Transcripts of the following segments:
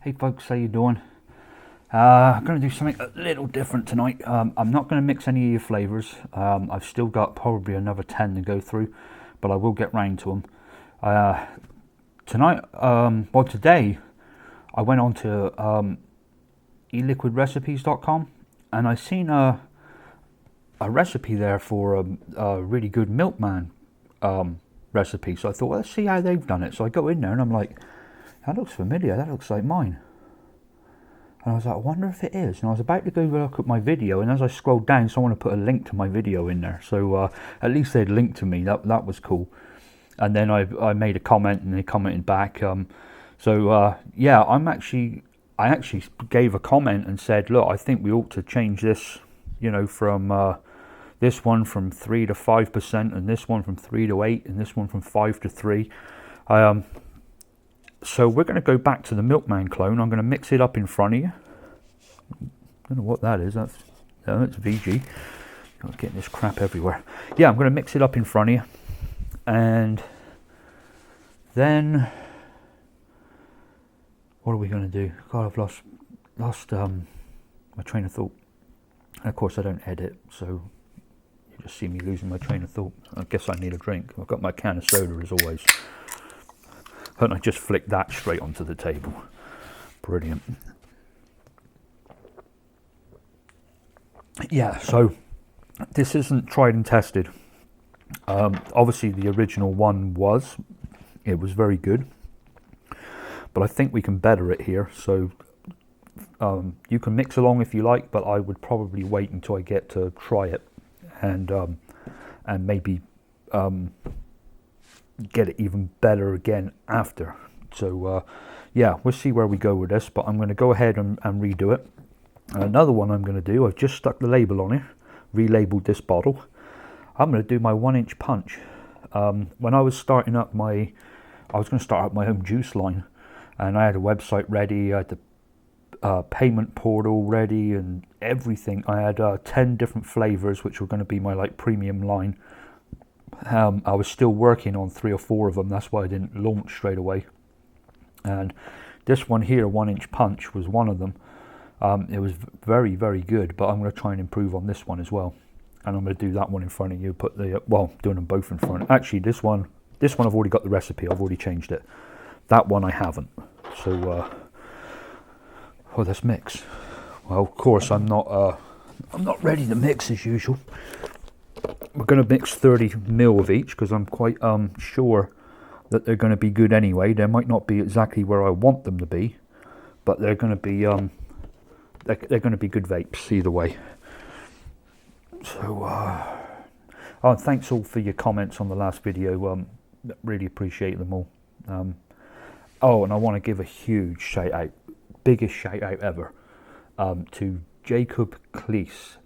Hey folks, how you doing? I'm going to do something a little different tonight. I'm not going to mix any of your flavours. I've still got probably another 10 to go through, but I will get round to them. Today, I went on to eliquidrecipes.com and I seen a recipe there for a really good Milkman recipe. So I thought, well, let's see how they've done it. So I go in there and I'm like, that looks familiar, that looks like mine. And I was like, I wonder if it is. And I was about to go look at my video, and as I scrolled down, someone had put a link to my video in there. So at least they'd linked to me. That was cool. And then I made a comment, and they commented back. Yeah, I actually gave a comment and said, look, I think we ought to change this, from this one from 3 to 5%, and this one from 3 to 8, and this one from 5 to 3. So we're going to go back to the Milkman clone. I'm going to mix it up in front of you. I don't know what that is. That's VG. I'm getting this crap everywhere. Yeah, I'm going to mix it up in front of you. And then what are we going to do? God, I've lost my train of thought. And of course I don't edit, so you just see me losing my train of thought. I guess I need a drink. I've got my can of soda as always. And I just flicked that straight onto the table. Brilliant. Yeah, so this isn't tried and tested. Obviously the original one was. It was very good. But I think we can better it here. So you can mix along if you like, but I would probably wait until I get to try it. And maybe... get it even better again after. So yeah, we'll see where we go with this, but I'm going to go ahead and redo it. Another one I'm going to do, I've just stuck the label on it, relabeled this bottle. I'm going to do my 1-inch punch. When I was starting up I was going to start up my own juice line, and I had a website ready, I had the payment portal ready and everything. I had 10 different flavors, which were going to be my premium line. I was still working on 3 or 4 of them. That's why I didn't launch straight away. And this one here, 1-inch punch, was one of them. It was very, very good, but I'm going to try and improve on this one as well. And I'm going to do that one in front of you. Put the doing them both in front. Actually, this one I've already got the recipe. I've already changed it. That one I haven't. So, let's mix. Well, of course, I'm not ready to mix as usual. We're going to mix 30 ml of each because I'm quite sure that they're going to be good anyway. They might not be exactly where I want them to be, but they're going to be they're going to be good vapes either way. So, thanks all for your comments on the last video. Really appreciate them all. And I want to give a huge shout out, biggest shout out ever, to Jacob Klees.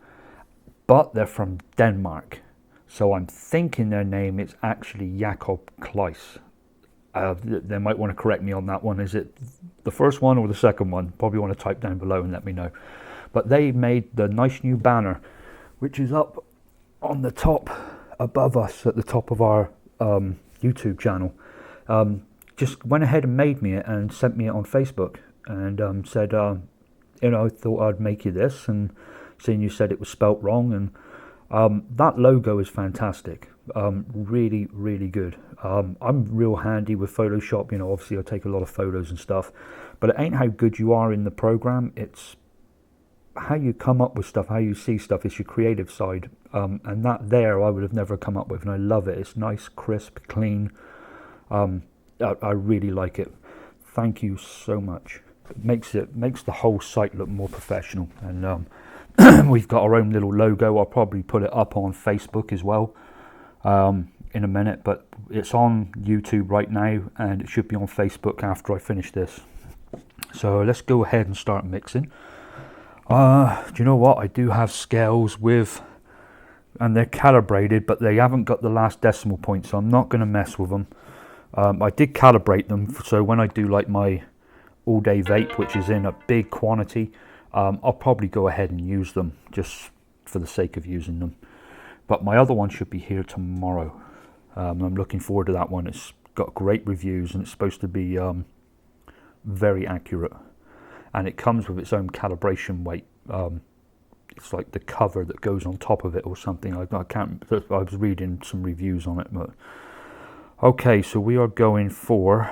But they're from Denmark, so I'm thinking their name is actually Jacob Kleis. They might want to correct me on that one. Is it the first one or the second one? Probably want to type down below and let me know. But they made the nice new banner, which is up on the top above us at the top of our YouTube channel. Just went ahead and made me it and sent me it on Facebook and said, I thought I'd make you this, and seeing you said it was spelt wrong, and that logo is fantastic. Really, really good. I'm real handy with Photoshop. Obviously I take a lot of photos and stuff, but it ain't how good you are in the program. It's how you come up with stuff, how you see stuff. It's your creative side, and that there I would have never come up with, and I love it. It's nice, crisp, clean. I really like it. Thank you so much. It makes the whole site look more professional, and we've got our own little logo. I'll probably put it up on Facebook as well in a minute, but it's on YouTube right now, and it should be on Facebook after I finish this. So let's go ahead and start mixing. Do you know what? I do have scales with, and they're calibrated, but they haven't got the last decimal point, so I'm not going to mess with them. I did calibrate them, so when I do my all-day vape, which is in a big quantity, I'll probably go ahead and use them just for the sake of using them. But my other one should be here tomorrow. I'm looking forward to that one. It's got great reviews and it's supposed to be very accurate. and it comes with its own calibration weight. It's like the cover that goes on top of it or something. I can't. I was reading some reviews on it, but okay. So we are going for.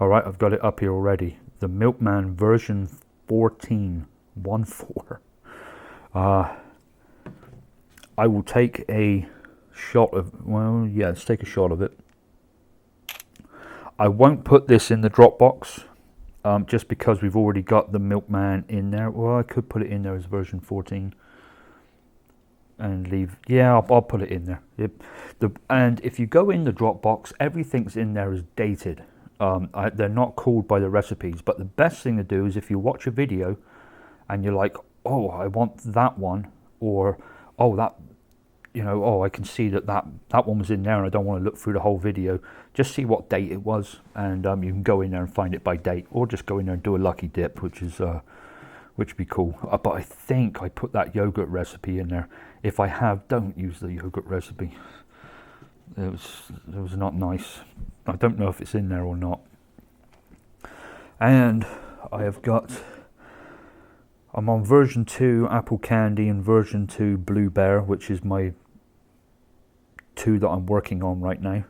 All right, I've got it up here already. The Milkman version 14, 1.4. I will take a shot of. Well, yeah, let's take a shot of it. I won't put this in the Dropbox. Just because we've already got the Milkman in there. Well, I could put it in there as version 14 and leave. Yeah, I'll put it in there. And if you go in the Dropbox, everything's in there is dated. They're not called by the recipes, but the best thing to do is if you watch a video and you're like, oh, I want that one, or oh, that, you know, oh, I can see that one was in there and I don't want to look through the whole video. Just see what date it was, and you can go in there and find it by date, or just go in there and do a lucky dip, which would be cool. But I think I put that yogurt recipe in there. If I have, don't use the yogurt recipe. It was not nice. I don't know if it's in there or not. And I'm on version 2 apple candy and version 2 blue bear, which is my 2 that I'm working on right now.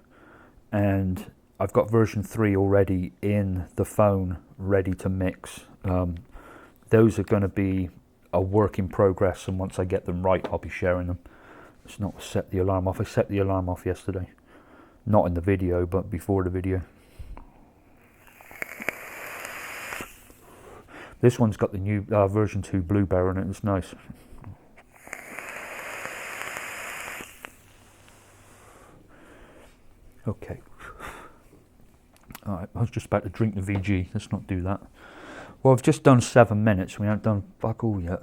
And I've got version 3 already in the phone, ready to mix. Those are going to be a work in progress, and once I get them right, I'll be sharing them. Let's not set the alarm off. I set the alarm off yesterday. Not in the video, but before the video. This one's got the new version 2 blue bear in it. It's nice. Okay. Alright, I was just about to drink the VG. Let's not do that. Well, I've just done 7 minutes. We haven't done fuck all yet.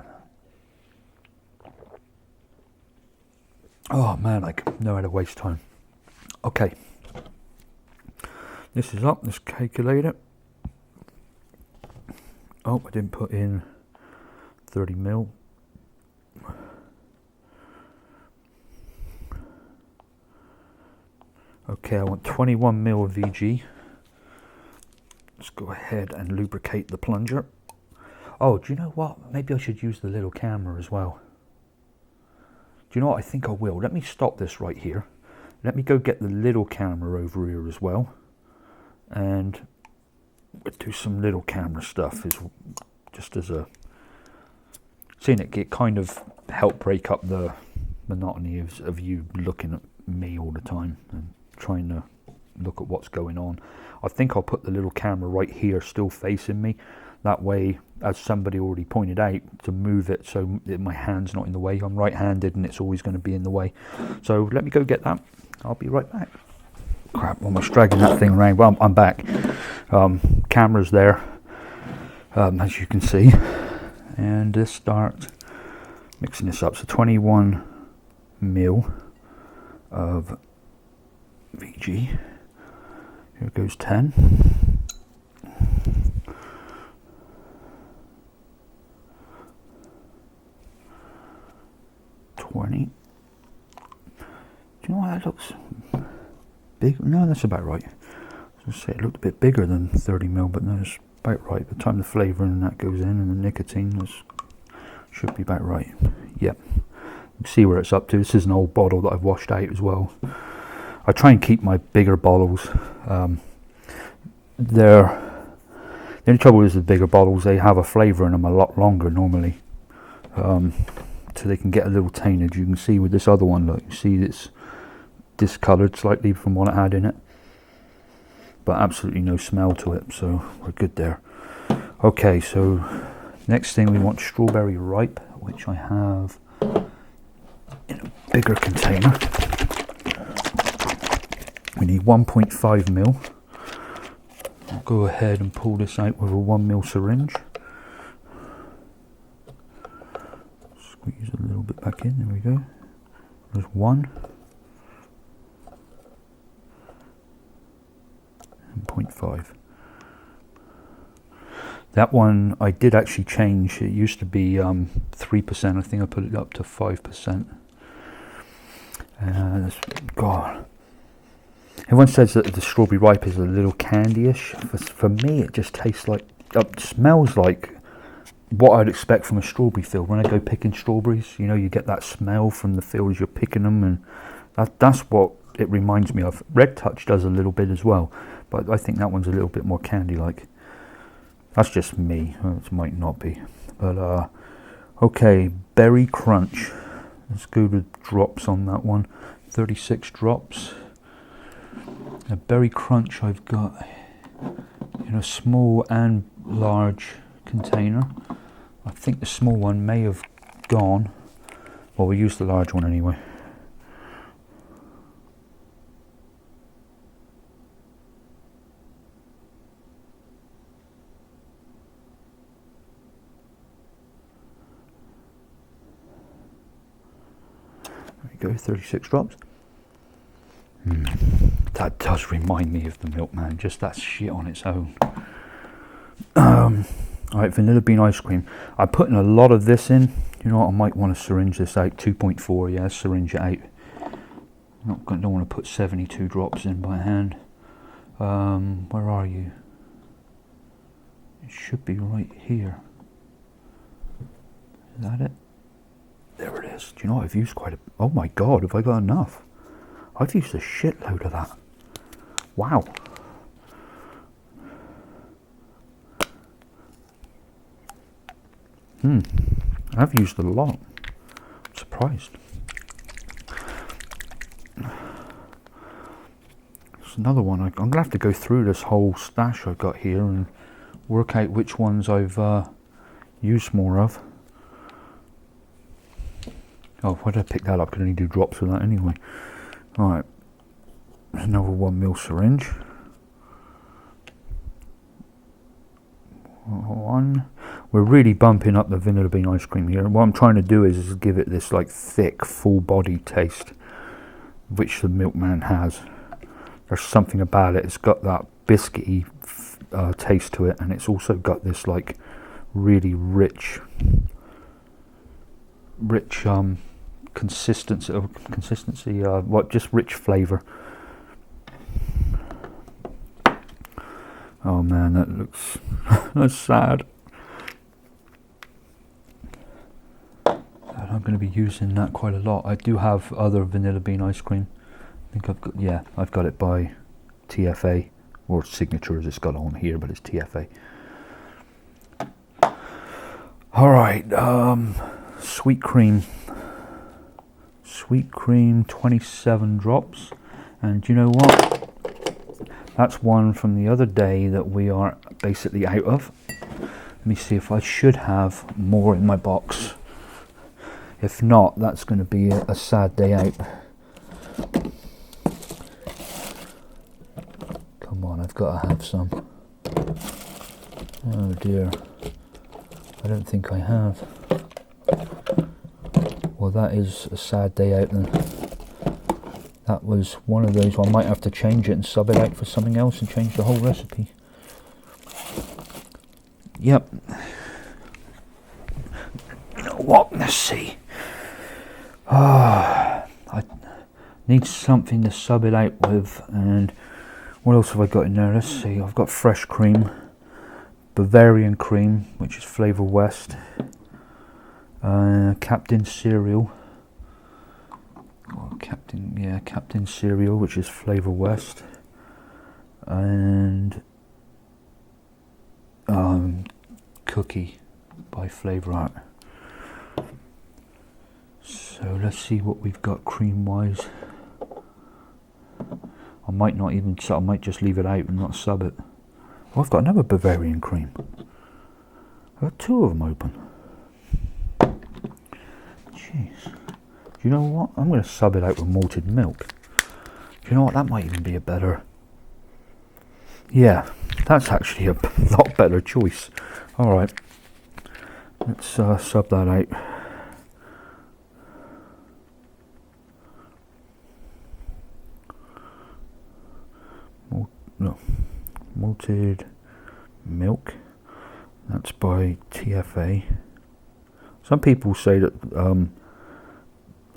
Oh man, I know how to waste time. Okay. This is up. Let's calculate it. Oh, I didn't put in 30 mil. Okay, I want 21 mil of VG. Let's go ahead and lubricate the plunger. Oh, do you know what? Maybe I should use the little camera as well. Do you know what? I think I will. Let me stop this right here. Let me go get the little camera over here as well. And we'll do some little camera stuff just as a... Seeing it kind of help break up the monotony of you looking at me all the time and trying to look at what's going on. I think I'll put the little camera right here still facing me. That way, as somebody already pointed out, to move it so that my hand's not in the way. I'm right-handed and it's always going to be in the way. So let me go get that. I'll be right back. Crap, almost dragging that thing around. Well, I'm back. Camera's there, as you can see. And let's start mixing this up. So 21 mil of VG. Here goes 10. 20. Do you know why that looks big? No, that's about right. I was going to say it looked a bit bigger than 30 mil, but no, it's about right. By the time the flavour and that goes in and the nicotine should be about right. Yep. See where it's up to. This is an old bottle that I've washed out as well. I try and keep my bigger bottles. The only trouble is with bigger bottles, they have a flavour in them a lot longer normally. So they can get a little tainted. You can see with this other one, look, you see it's discoloured slightly from what it had in it. But absolutely no smell to it, so we're good there. Okay, so next thing we want strawberry ripe, which I have in a bigger container. We need 1.5 mil. I'll go ahead and pull this out with a 1 mil syringe. Squeeze a little bit back in, there we go. There's 1. 0.5. That one I did actually change. It used to be 3%. I think I put it up to 5%. God. Everyone says that the strawberry ripe is a little candyish. For me, it just tastes like smells like what I'd expect from a strawberry field. When I go picking strawberries, you know, you get that smell from the field as you're picking them, and that's what it reminds me of. Red Touch does a little bit as well, but I think that one's a little bit more candy-like. That's just me. It might not be. But, okay, Berry Crunch. Let's go to drops on that one. 36 drops. A Berry Crunch I've got in a small and large container. I think the small one may have gone. Well, we used the large one anyway. There we go, 36 drops. That does remind me of the Milkman, just that shit on its own. Alright, vanilla bean ice cream. I'm putting a lot of this in. You know what, I might want to syringe this out. 2.4, yeah, syringe it out. Don't want to put 72 drops in by hand. Where are you? It should be right here. Is that it? There it is. Do you know what, I've used quite a... Oh my god, have I got enough? I've used a shitload of that. Wow. I've used a lot. I'm surprised. There's another one. I'm going to have to go through this whole stash I've got here and work out which ones I've used more of. Oh, why did I pick that up? I could only do drops with that anyway. Alright. There's another 1 ml syringe. One. We're really bumping up the vanilla bean ice cream here. And what I'm trying to do is give it this like thick, full body taste, which the Milkman has. There's something about it. It's got that biscuity taste to it, and it's also got this like really rich consistency. Just rich flavour. Oh man, that looks that's sad. I'm going to be using that quite a lot. I do have other vanilla bean ice cream. I think I've got, yeah, I've got it by TFA, or Signature as it's got on here, but it's TFA. Alright, sweet cream. Sweet cream, 27 drops. And you know what? That's one from the other day that we are basically out of. Let me see if I should have more in my box. If not, that's going to be a sad day out. Come on, I've got to have some. Oh dear. I don't think I have. Well, that is a sad day out then. That was one of those. I might have to change it and sub it out for something else and change the whole recipe. Yep. You know what? Let's see. I need something to sub it out with, and what else have I got in there? Let's see. I've got fresh cream, Bavarian cream, which is Flavor West, Captain Cereal. Captain Cereal, which is Flavor West, and Cookie by Flavor Art. So let's see what we've got cream wise. I might not even, I might just leave it out and not sub it. Oh, I've got another Bavarian cream. I've got 2 of them open. Jeez. Do you know what? I'm going to sub it out with malted milk. Do you know what? That might even be a better... Yeah, that's actually a lot better choice. Alright. Let's sub that out. Malted milk. That's by TFA. Some people say that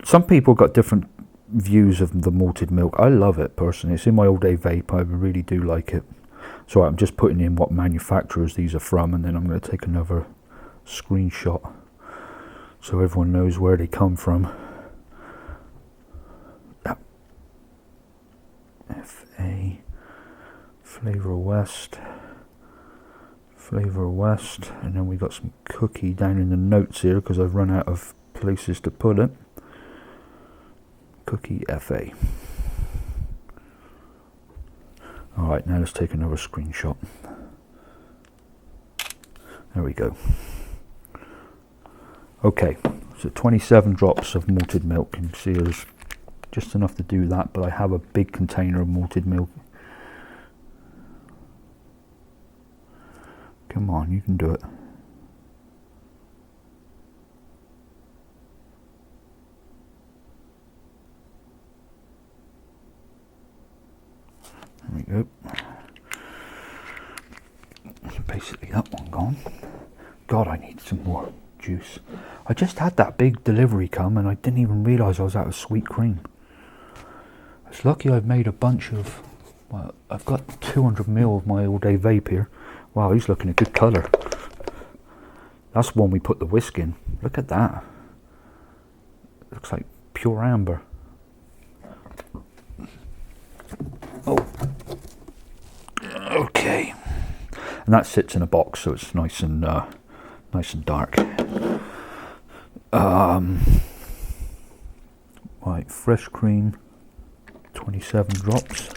some people got different views of the malted milk. I love it personally. It's in my all day vape. I really do like it. So I'm just putting in what manufacturers these are from, and then I'm going to take another screenshot so everyone knows where they come from. FA Flavor West, and then we got some cookie down in the notes here because I've run out of places to put it. Cookie FA. Alright, now let's take another screenshot. There we go. Okay, so 27 drops of malted milk. You can see there's just enough to do that, but I have a big container of malted milk. Come on, you can do it. There we go. Basically that one gone. God, I need some more juice. I just had that big delivery come and I didn't even realise I was out of sweet cream. It's lucky I've made a bunch of, well, I've got 200 ml of my all day vape here. Wow, he's looking a good colour. That's one we put the whisk in. Look at that. Looks like pure amber. Oh. Okay. And that sits in a box, so it's nice and dark. Right, fresh cream, 27 drops.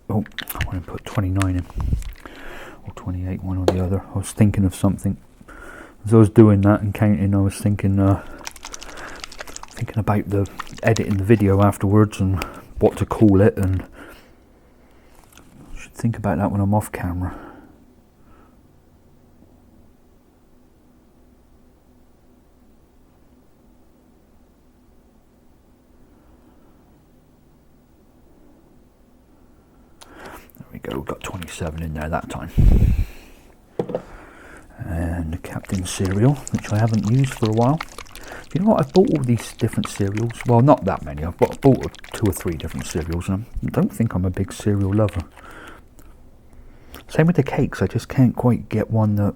Oh, I want to put 29 in, or 28, one or the other. I was thinking of something. As I was doing that and counting, I was thinking about the editing the video afterwards and what to call it, and I should think about that when I'm off camera. There we go, we've got 27 in there that time. And the Captain cereal, which I haven't used for a while. You know what, I've bought all these different cereals. Well, not that many. I've bought 2 or 3 different cereals, and I don't think I'm a big cereal lover. Same with the cakes. I just can't quite get one that,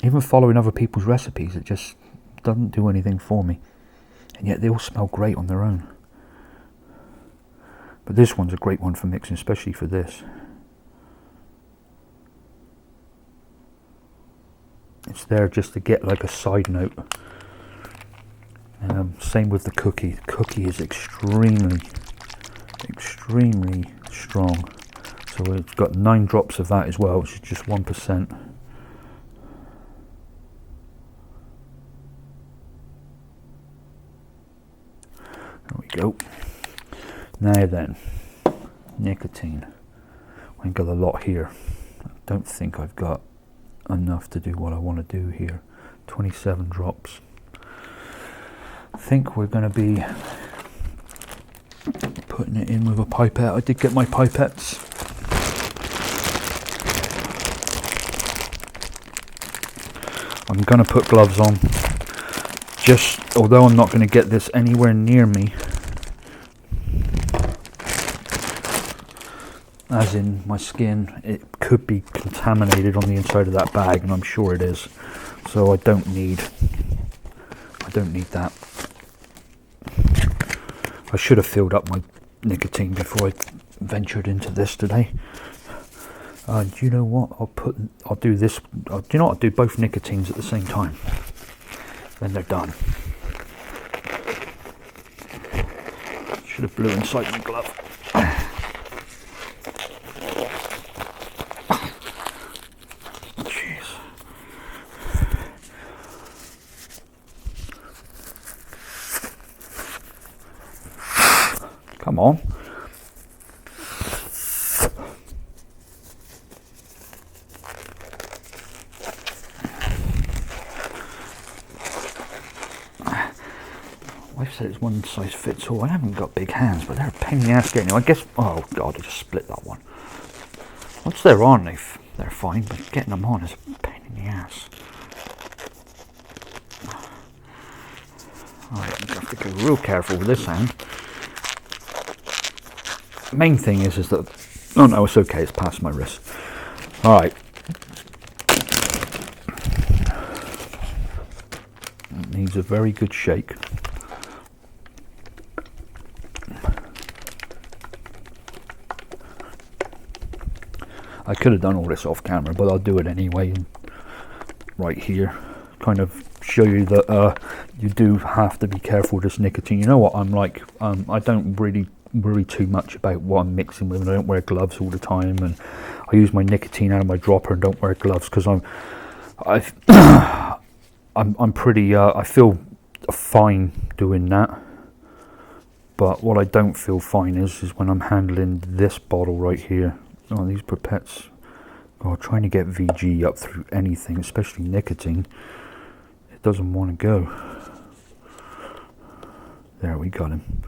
even following other people's recipes, it just doesn't do anything for me. And yet they all smell great on their own. But this one's a great one for mixing, especially for this. It's there just to get like a side note. Same with the cookie. The cookie is extremely strong. So it's got 9 drops of that as well, which is just 1%. There we go. Now then, nicotine. I've got a lot here. I don't think I've got enough to do what I want to do here. 27 drops. I think we're going to be putting it in with a pipette. I did get my pipettes. I'm going to put gloves on. Just, although I'm not going to get this anywhere near me, as in my skin, it could be contaminated on the inside of that bag, and I'm sure it is. So I don't need that. I should have filled up my nicotine before I ventured into this today. Do you know what? I'll do this. Do you know what? I'll do both nicotines at the same time. Then they're done. Should have blew inside my glove. Come on. said it's one size fits all. I haven't got big hands, but they're a pain in the ass getting them. I guess, oh God, I just split that one. Once they're on, they're fine, but getting them on is a pain in the ass. Alright, I'm going to have to go real careful with this hand. Main thing is that, oh no, it's okay, it's past my wrist. Alright. It needs a very good shake. I could have done all this off camera, but I'll do it anyway. Right here, kind of show you that you do have to be careful with this nicotine. You know what I'm like, I don't really worry too much about what I'm mixing with, and I don't wear gloves all the time, and I use my nicotine out of my dropper and don't wear gloves because I'm pretty I feel fine doing that. But what I don't feel fine is when I'm handling this bottle right here. Oh, these pipettes, oh, trying to get VG up through anything, especially nicotine, it doesn't want to go. There, we got him.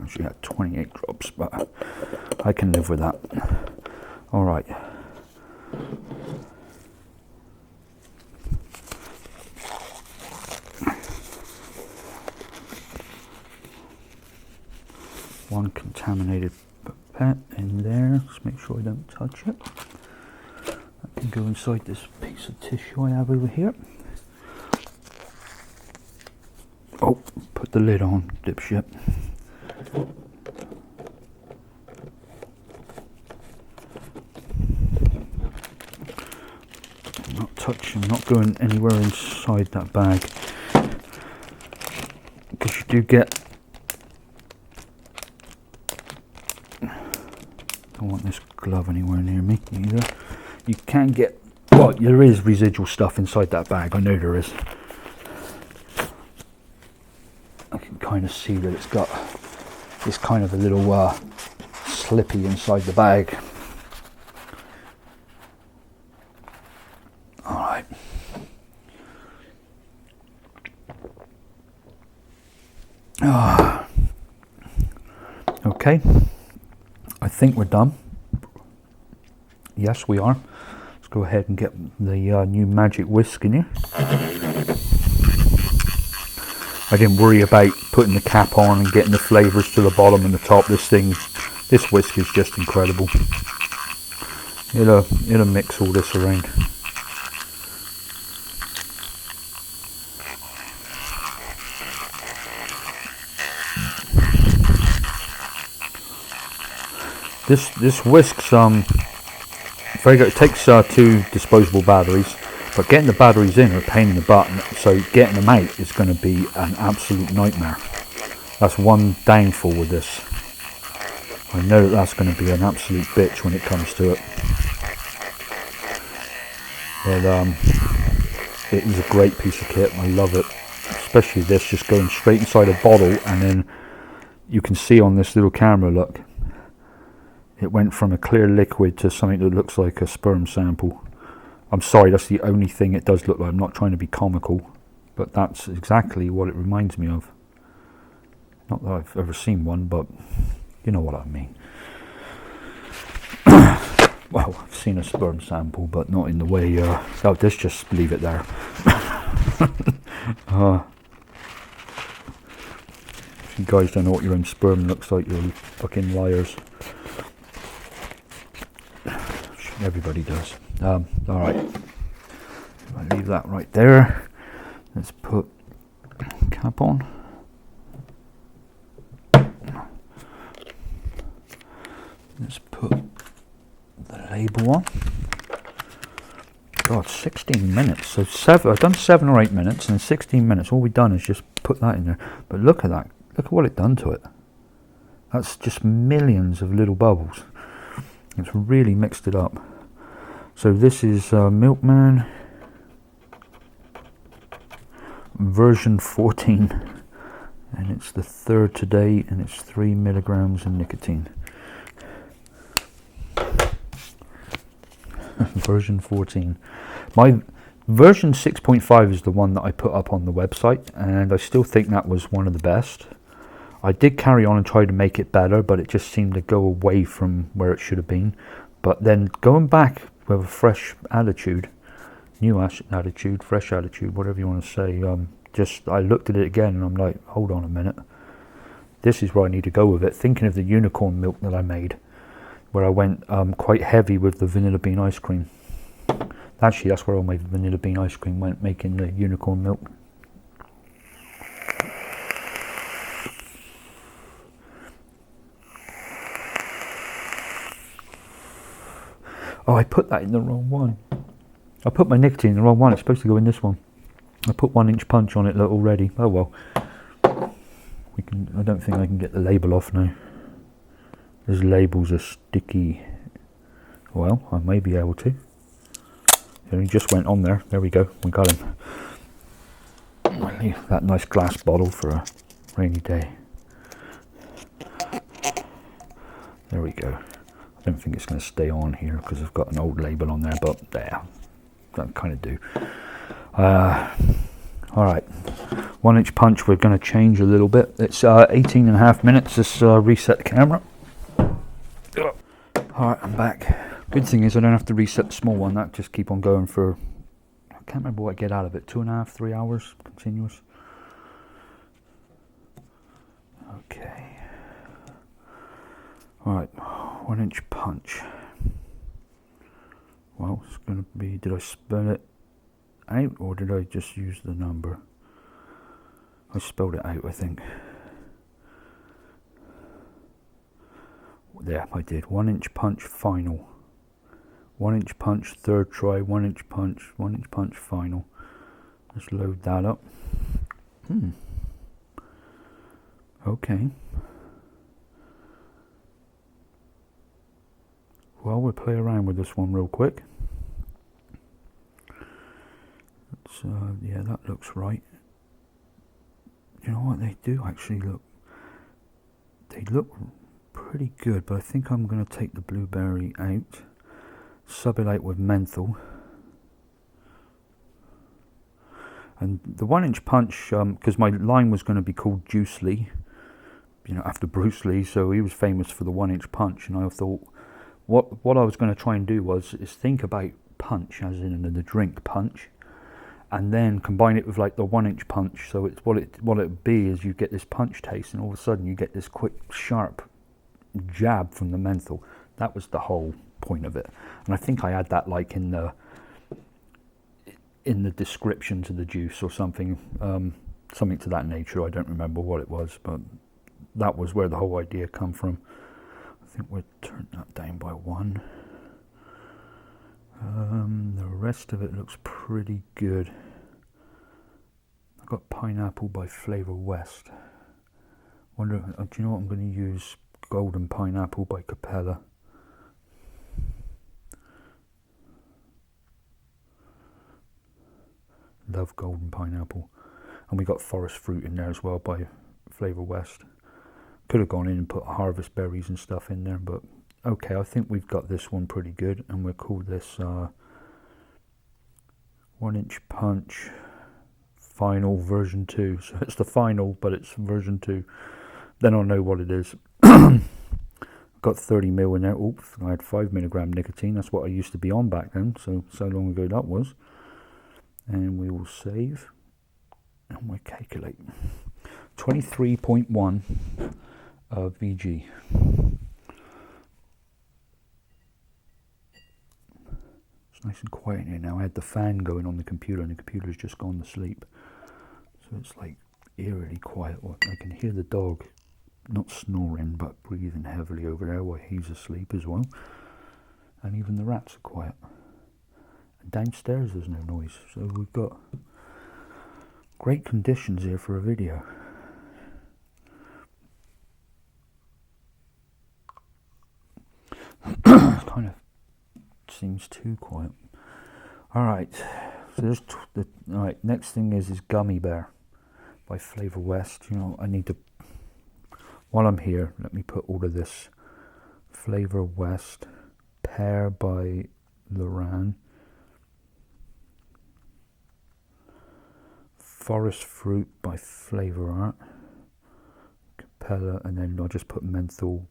Actually had 28 drops, but I can live with that. All right. One contaminated pipette in there. Let's make sure I don't touch it. I can go inside this piece of tissue I have over here. Oh, put the lid on, dipshit. Not touching, not going anywhere inside that bag, because you do get, don't want this glove anywhere near me either. You can get, well, there is residual stuff inside that bag, I know there is. I can kind of see that it's got this kind of a little slippy inside the bag. Alright. Okay. I think we're done. Yes, we are. Let's go ahead and get the new magic whisk in here. I didn't worry about putting the cap on and getting the flavours to the bottom and the top. This whisk is just incredible. It'll mix all this around. This whisk's very good. It takes 2 disposable batteries, but getting the batteries in are a pain in the butt, so getting them out is going to be an absolute nightmare. That's one downfall with this. I know that's going to be an absolute bitch when it comes to it. But it is a great piece of kit. I love it, especially this just going straight inside a bottle, and then you can see on this little camera, look, it went from a clear liquid to something that looks like a sperm sample. I'm sorry, that's the only thing it does look like. I'm not trying to be comical, but that's exactly what it reminds me of. Not that I've ever seen one, but you know what I mean. Well, I've seen a sperm sample, but not in the way, oh, let's just leave it there. If you guys don't know what your own sperm looks like, you're fucking liars. Everybody does. Alright, I'll leave that right there. Let's put cap on. Let's put the label on. God, 16 minutes. So I've done 7 or 8 minutes, and 16 minutes. All we've done is just put that in there. But look at that. Look at what it done to it. That's just millions of little bubbles. It's really mixed it up. So this is Milkman version 14, and it's the third today, and it's 3 milligrams of nicotine. Version 14. My version 6.5 is the one that I put up on the website, and I still think that was one of the best. I did carry on and try to make it better, but it just seemed to go away from where it should have been. But then going back with a fresh attitude, new attitude, fresh attitude, whatever you want to say, just I looked at it again and I'm like, hold on a minute, this is where I need to go with it. Thinking of the unicorn milk that I made, where I went quite heavy with the vanilla bean ice cream. Actually, that's where all my vanilla bean ice cream went, making the unicorn milk. Oh, I put that in the wrong one. I put my nicotine in the wrong one. It's supposed to go in this one. I put 1 inch punch on it already. Oh well. I don't think I can get the label off now. Those labels are sticky. Well, I may be able to. He just went on there. There we go. We got him. I'll leave that nice glass bottle for a rainy day. There we go. I don't think it's going to stay on here because I've got an old label on there, but there, that kind of do. Alright, 1 inch punch, we're going to change a little bit. It's 18 and a half minutes. Let's reset the camera. Alright, I'm back. Good thing is I don't have to reset the small one. That just keep on going for, I can't remember what I get out of it, 2.5, 3 hours continuous. Okay. Alright, 1 inch punch. Well, it's going to be, did I spell it out or did I just use the number? I spelled it out, I think. There, I did. 1 inch punch final. 1 inch punch third try, 1 inch punch final. Let's load that up. Okay. Well, we'll play around with this one real quick. Yeah, that looks right. You know what, they do actually look, they look pretty good, but I think I'm going to take the blueberry out, sub it out with menthol. And the 1 inch punch, because my line was going to be called Juice Lee, you know, after Bruce Lee, so he was famous for the 1 inch punch, and I thought, what I was going to try and do is think about punch, as in the drink punch, and then combine it with like the 1 inch punch. So it's what it be is you get this punch taste, and all of a sudden you get this quick, sharp jab from the menthol. That was the whole point of it, and I think I had that like in the description to the juice or something, something to that nature. I don't remember what it was, but that was where the whole idea come from. I think we'll turn that down by 1. The rest of it looks pretty good. I've got Pineapple by Flavor West. Wonder, do you know what I'm going to use? Golden Pineapple by Capella. Love Golden Pineapple. And we got Forest Fruit in there as well by Flavor West. Could have gone in and put Harvest Berries and stuff in there, but okay, I think we've got this one pretty good, and we'll call this 1 inch punch final version 2. So it's the final, but it's version 2. Then I'll know what it is. Got 30 mil in there. Oops, I had 5 milligram nicotine. That's what I used to be on back then, so long ago that was. And we will save, and we'll calculate. 23.1 VG. It's nice and quiet in here now. I had the fan going on the computer, and the computer's just gone to sleep. So it's like eerily quiet. I can hear the dog not snoring, but breathing heavily over there while he's asleep as well. And even the rats are quiet. And downstairs there's no noise. So we've got great conditions here for a video. kind of seems too quiet. All right, so there's all right. Next thing is Gummy Bear by Flavor West. You know, I need to, while I'm here, let me put all of this. Flavor West, Pear by Loran, Forest Fruit by Flavor Art, Capella, and then I'll just put menthol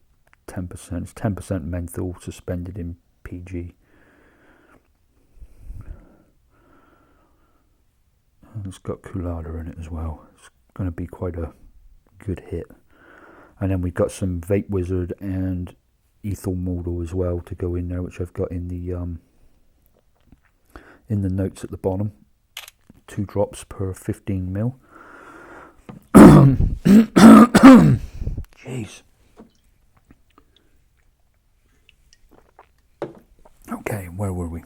10%. It's 10% menthol suspended in PG. And it's got Colada in it as well. It's going to be quite a good hit. And then we've got some Vape Wizard and Ethyl Model as well to go in there, which I've got in the notes at the bottom. 2 drops per 15 mil. Jeez. Okay, where were we?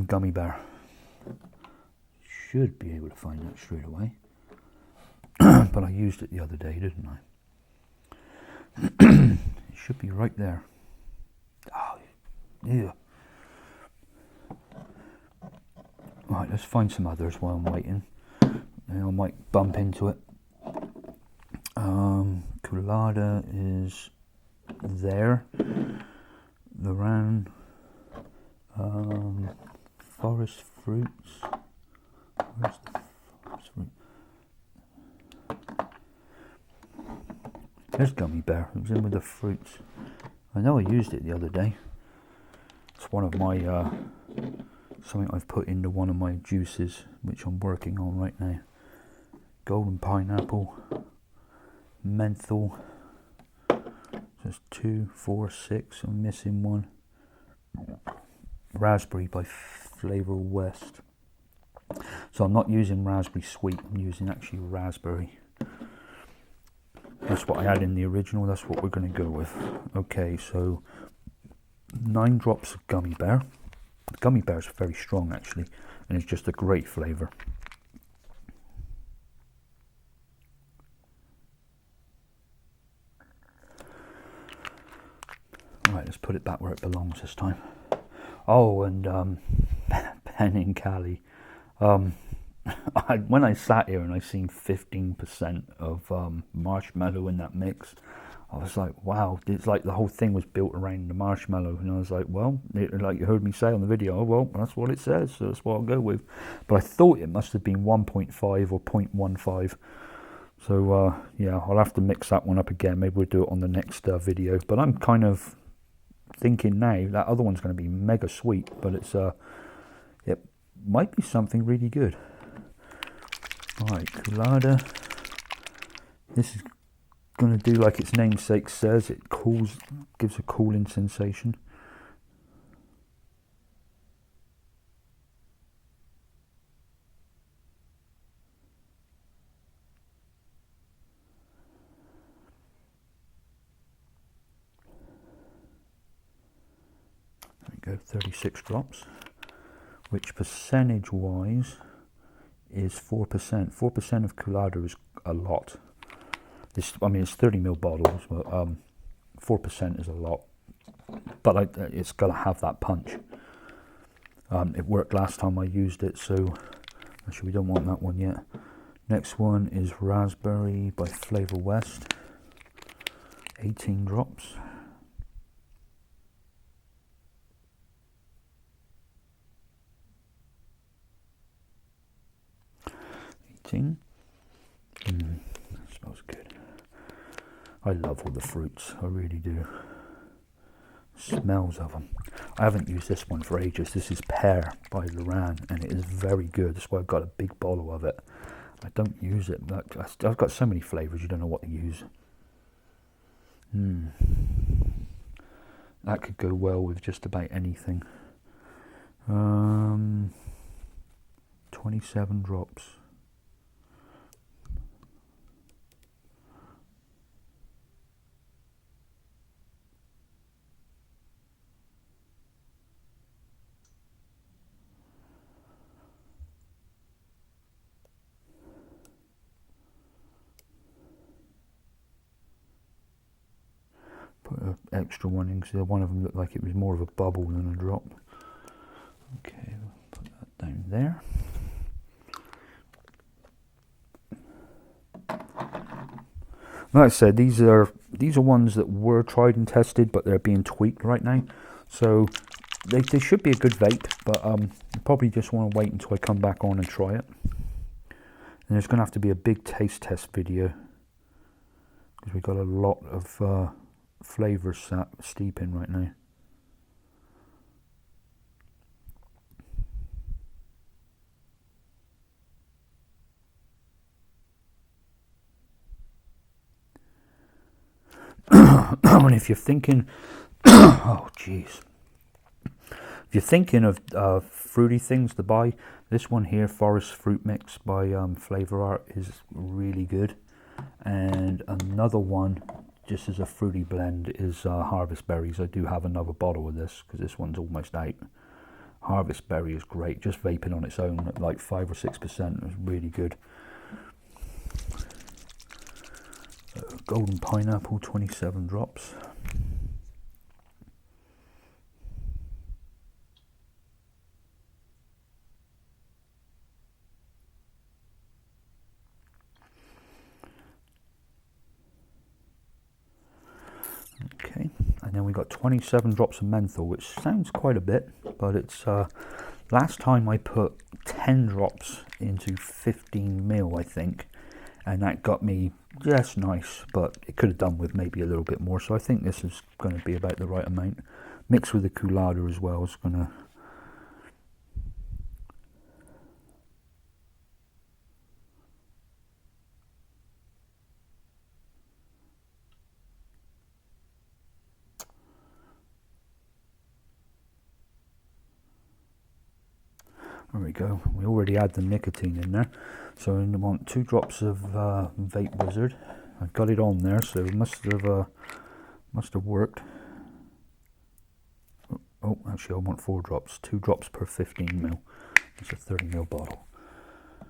Gummy Bear. Should be able to find that straight away. But I used it the other day, didn't I? It should be right there. Oh, yeah. Right, let's find some others while I'm waiting. And I might bump into it. Colada is there. Loran. Forest Fruits. Where's the Forest Fruit? There's Gummy Bear. It was in with the fruits. I know I used it the other day. It's one of my something I've put into one of my juices, which I'm working on right now. Golden pineapple, menthol. There's 2, 4, 6. I'm missing one. Raspberry by Flavor West. So I'm not using raspberry sweet. I'm using actually raspberry. That's what I had in the original. That's what we're going to go with. Okay, so 9 drops of Gummy Bear. The Gummy Bear is very strong actually, and it's just a great flavour. Right, let's put it back where it belongs this time. Oh, and Pen and Cali. When I sat here and I seen 15% of marshmallow in that mix, I was like, wow, it's like the whole thing was built around the marshmallow. And I was like, well, like you heard me say on the video, oh, well, that's what it says, so that's what I'll go with. But I thought it must have been 1.5 or 0.15. So, yeah, I'll have to mix that one up again. Maybe we'll do it on the next video. But I'm kind of thinking now that other one's going to be mega sweet, but it's it might be something really good. Alright, Colada. This is going to do like its namesake says, it cools, gives a cooling sensation. There we go, 36 drops, which percentage wise is 4%. 4% of Colada is a lot. I mean, it's 30ml bottles, but 4% is a lot. But it's got to have that punch. It worked last time I used it, so actually we don't want that one yet. Next one is Raspberry by Flavor West. 18 drops. That smells good. I love all the fruits, I really do. Smells of them. I haven't used this one for ages. This is Pear by Loran, and it is very good. That's why I've got a big bottle of it. I don't use it. I've got so many flavours, you don't know what to use. That could go well with just about anything. 27 drops. extra one in because one of them looked like it was more of a bubble than a drop. Okay, we'll put that down there. Like I said, these are ones that were tried and tested, but they're being tweaked right now. So they should be a good vape, but you probably just want to wait until I come back on and try it. And there's going to have to be a big taste test video because we've got a lot of flavours steeping right now. And if you're thinking, oh jeez, if you're thinking of fruity things to buy, this one here, Forest Fruit Mix by Flavor Art, is really good. And another one, just as a fruity blend, is Harvest Berries. I do have another bottle of this because this one's almost out. Harvest Berry is great, just vaping on its own at like 5 or 6%. It's really good. Golden Pineapple, 27 drops. Okay, and then we got 27 drops of menthol, which sounds quite a bit, but it's last time I put 10 drops into 15 mil, I think, and that got me just nice, but it could have done with maybe a little bit more. So I think this is going to be about the right amount. Mixed with the Coulada as well is going to... There we go. We already had the nicotine in there. So I want 2 drops of Vape Wizard. I've got it on there, so it must have worked. Oh, actually I want 4 drops. 2 drops per 15 mil. It's a 30 mil bottle.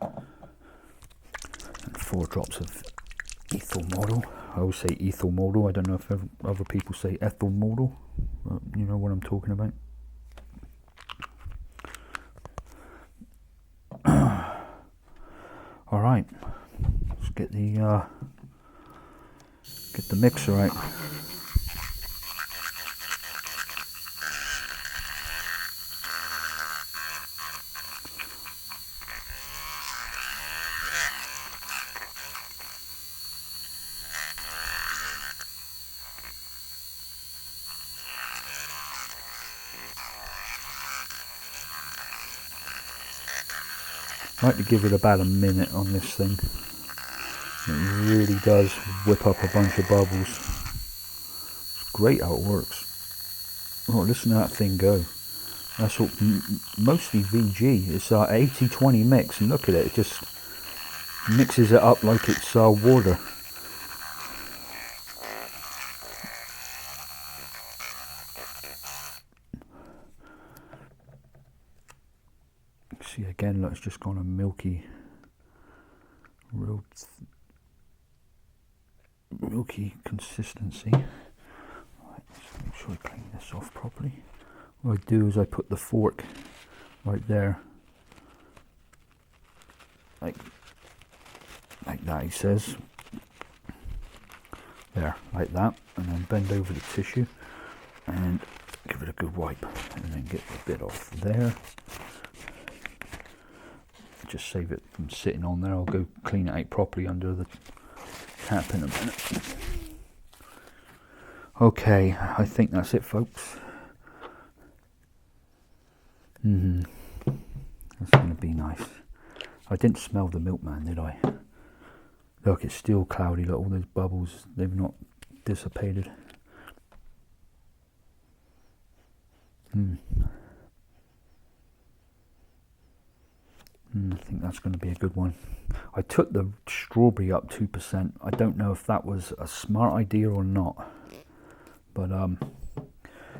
And 4 drops of ethyl model. I always say ethyl model. I don't know if other people say ethyl model. You know what I'm talking about. All right, let's get the mixer out. I like to give it about a minute on this thing. It really does whip up a bunch of bubbles. It's great how it works. Oh, listen to that thing go. That's all, mostly VG. It's 80-20 mix, and look at it. It just mixes it up like it's water. See again, look, it's just gone a milky, real milky consistency. Right, let's make sure I clean this off properly. What I do is I put the fork right there, like that, he says. There, like that, and then bend over the tissue and give it a good wipe, and then get the bit off there. Just save it from sitting on there. I'll go clean it out properly under the tap in a minute. Okay, I think that's it, folks. That's going to be nice. I didn't smell the Milkman, did I? Look, it's still cloudy. Look, all those bubbles, they've not dissipated. I think that's going to be a good one. I took the strawberry up 2%. I don't know if that was a smart idea or not. But,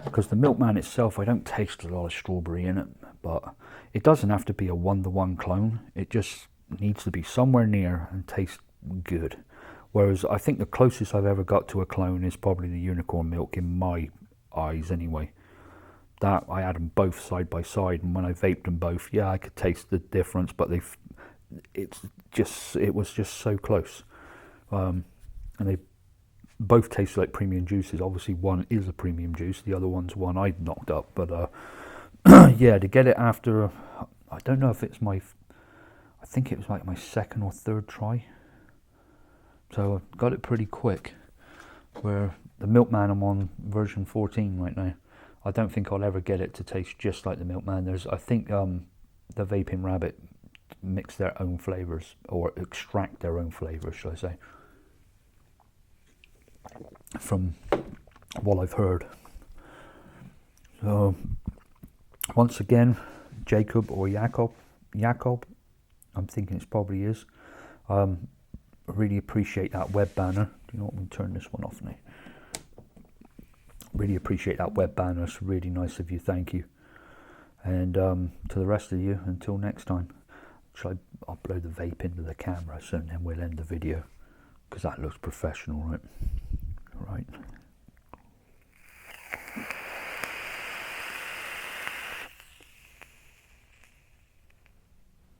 because the Milkman itself, I don't taste a lot of strawberry in it. But it doesn't have to be a 1-to-1 clone. It just needs to be somewhere near and taste good. Whereas I think the closest I've ever got to a clone is probably the unicorn milk in my eyes anyway. That I had them both side by side, and when I vaped them both, yeah, I could taste the difference, but it was just so close. And they both taste like premium juices. Obviously one is a premium juice, the other one's one I knocked up, but yeah, to get it after, I don't know if it's I think it was like my second or third try. So I got it pretty quick. Where the Milkman, I'm on version 14 right now. I don't think I'll ever get it to taste just like the Milkman. I think the Vaping Rabbit mix their own flavors, or extract their own flavors, shall I say, from what I've heard. So once again, Jacob or Jacob, I'm thinking it probably is. I really appreciate that web banner. Do you know what? We'll turn this one off now. Really appreciate that web banner. It's really nice of you. Thank you. And to the rest of you, until next time. Shall I upload the vape into the camera, so then we'll end the video, because that looks professional, right? Right.